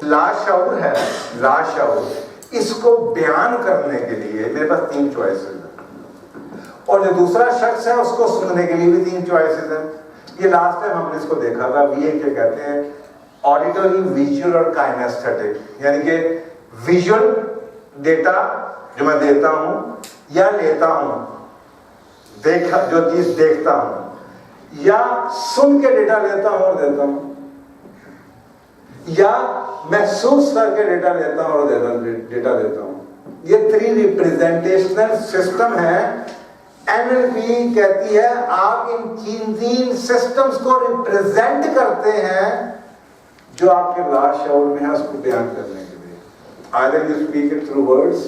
लाशऊर है, लाशऊर, इसको बयान करने के लिए मेरे पास 3 चॉइसेस हैं और जो दूसरा शख्स है उसको सुनने के लिए भी 3 चॉइसेस हैं। ये लास्ट टाइम हमने इसको देखा था, VA क्या कहते हैं, ऑडिटरी, विजुअल और काइनेस्थेटिक, यानी कि विजुअल डेटा जो मैं देता हूं या लेता हूं, देखा जो चीज देखता हूं, या सुन के डेटा लेता हूं और देता हूं, या महसूस करके डेटा लेता हूं और डेटा देता हूं। ये 3 रिप्रेजेंटेशनल सिस्टम है। NLP कहती है आप इन 3 सिस्टम्स को रिप्रेजेंट करते हैं जो आपके लाशऊर में है, उसको बयान करने के लिए। Either you speak it through words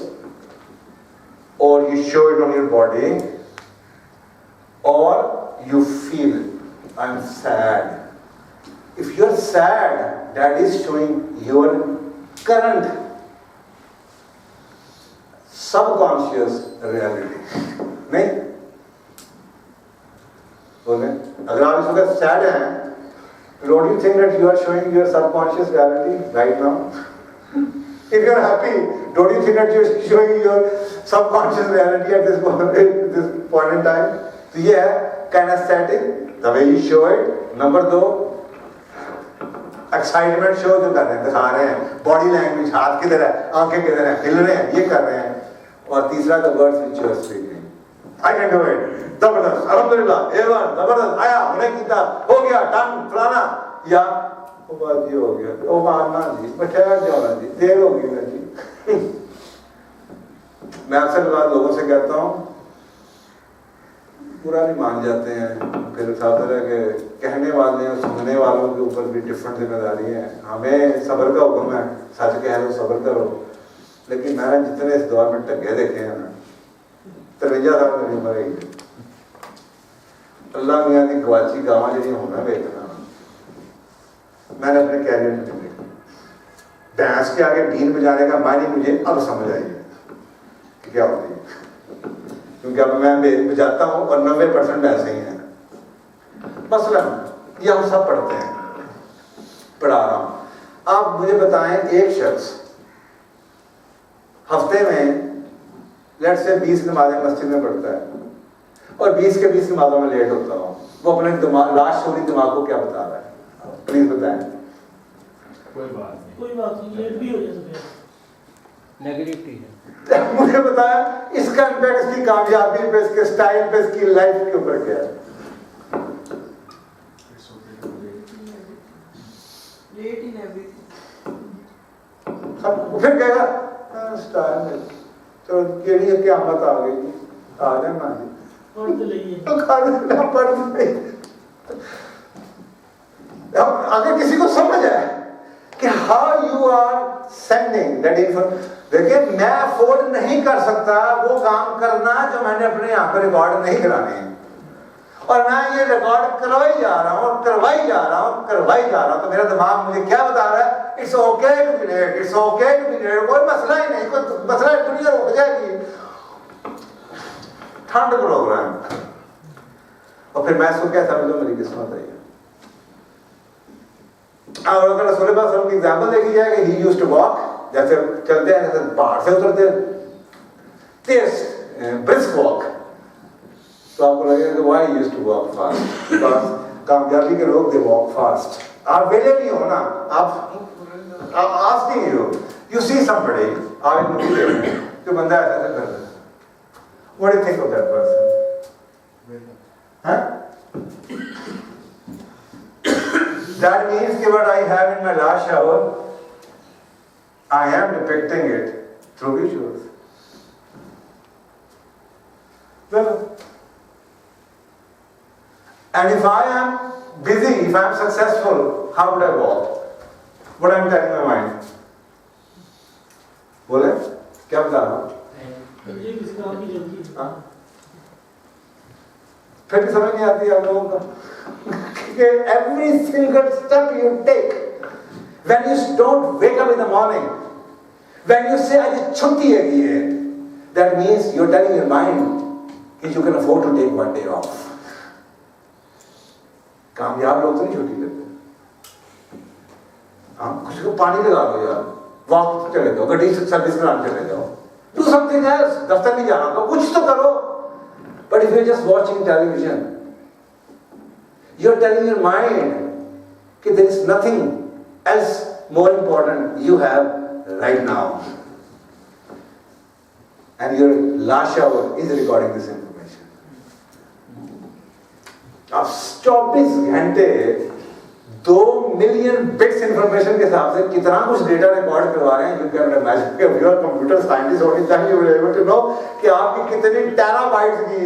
or you show it on your body or you feel it. I'm sad. If you're sad, that is showing your current subconscious reality. नहीं बोले, अगर आप इस वक्त सैड हैं, don't you think that you are showing your subconscious reality right now? If you are happy, don't you think that you are showing your subconscious reality at this point in time? तो ये है kinesthetic, the way you show it. Number 2, excitement show जो कर रहे हैं, दिखा रहे हैं, बॉडी लैंग्वेज, हाथ किधर है, आंखें किधर है, हिल रहे हैं, ये कर रहे हैं। और तीसरा the words which you are speaking, I can do it, जबरदस्त, अल्हम्दुलिल्लाह, A1, जबरदस्त, आया, मैंने किया, हो गया, डन, फलाना, या वो बात ये हो गया, ओ मानना जी, बचाया जाना जी, देर हो गई ना जी। मैं अक्सर बात लोगों से कहता हूँ, पूरा नहीं मान जाते हैं, फिर साथ है कि कहने वाले और सुनने वालों के ऊपर भी डिफरेंट जिम्मेदारी है। हमें सब्र का हुक्म है, सच कह लो, सब्र करो। लेकिन मैंने जितने इस दौर में टगे देखे हैं ना, 53 साल मेरी उम्र है, अल्लाह मियाँ की गवाची गाँव जी होना बेचना मैंने अपने कैरियर में देखा। भैंस के आगे बीन बजाने का मायने मुझे अब समझ आई कि क्या होती है, क्योंकि अब मैं बजाता हूँ और 90% ऐसे ही हैं। मसलन ये हम सब पढ़ते हैं, पढ़ा रहा हूं। आप मुझे बताएं, एक शख्स हफ्ते में लेट्स से 20 नमाजें मस्जिद में पढ़ता है और 20 के 20 नमाजों में लेट होता हो, वो अपने दिमाग, लाशऊरी दिमाग को क्या बता रहा है? प्लीज बताएं। कोई बात नहीं, लेट भी हो जाए नेगेटिव है। मुझे बताया इसका इम्पैक्ट इसकी कामयाबी पे, इसके स्टाइल पे, इसकी लाइफ के ऊपर क्या है? फिर कहेगा स्टाइल में तो केड़ी क़यामत आ गई, आ जाना जी, अगर किसी को समझ आए कि how you are sending that information. देखिए, मैं अफोर्ड नहीं कर सकता वो काम करना जो मैंने अपने यहाँ पर रिकॉर्ड नहीं कराने हैं, और मैं ये रिकॉर्ड करवाई जा रहा हूँ, करवाई जा रहा हूँ, करवाई जा रहा हूँ। तो मेरा दिमाग मुझे क्या बता रहा है? It's okay to be late, it's okay to be late, कोई मसला ही नहीं, कोई मसला है, दुनिया रुक जाएगी, ठंड प्रोग्राम। और फिर मैं इसको क्या समझूं? मेरी किस्मत है। और अगर रसूल पाक की एग्जांपल देखी जाए कि ही यूज्ड टू वॉक, जैसे चलते हैं, जैसे पहाड़ से उतरते तेज ब्रिस्क वॉक, तो आपको लगेगा कि why used to walk fast? Because कामयाबी के लोग दे वॉक फास्ट। आप वेले नहीं हो ना, आप आस्किंग यू सी समबडी, आप एक मूवी देख रहे हैं तो बंदा ऐसा कर रहा है, what do you think of that person? हाँ, that means that what I have in my last hour, I am depicting it through visuals. Well, and if I am busy, if I am successful, how would I walk? What I am telling my mind? बोले क्या बता रहा हूँ? फिर भी समझ नहीं आती आप लोगों का। Every single step you take, when you don't wake up in the morning, when you say आज छुट्टी है, that means you're telling your mind that you can afford to take one day off. कामयाब लोग तो नहीं छुट्टी लेते, हम कुछ को पानी लगा लो यार, वॉक चले जाओ, गड्डी सर्विस कराने चले जाओ, डू समथिंग एल्स, दफ्तर नहीं जाना तो कुछ तो करो. But if you're just watching television, you're telling your mind that there is nothing else more important you have right now. And your last hour is recording this information. अब 24 घंटे 2 million bits information के हिसाब से कितना कुछ data record करवा रहे हैं. You can imagine if you are computer scientist होनी चाहिए, you will able to know कि आपकी कितनी टेराबाइट्स की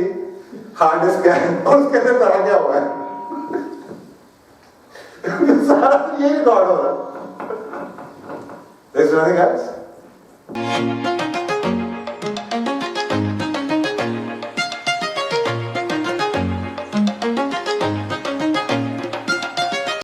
हार्ड डिस्क है और उसके अंदर सारा क्या हुआ है. सारा ये रिकॉर्ड हो रहा है. There's nothing else.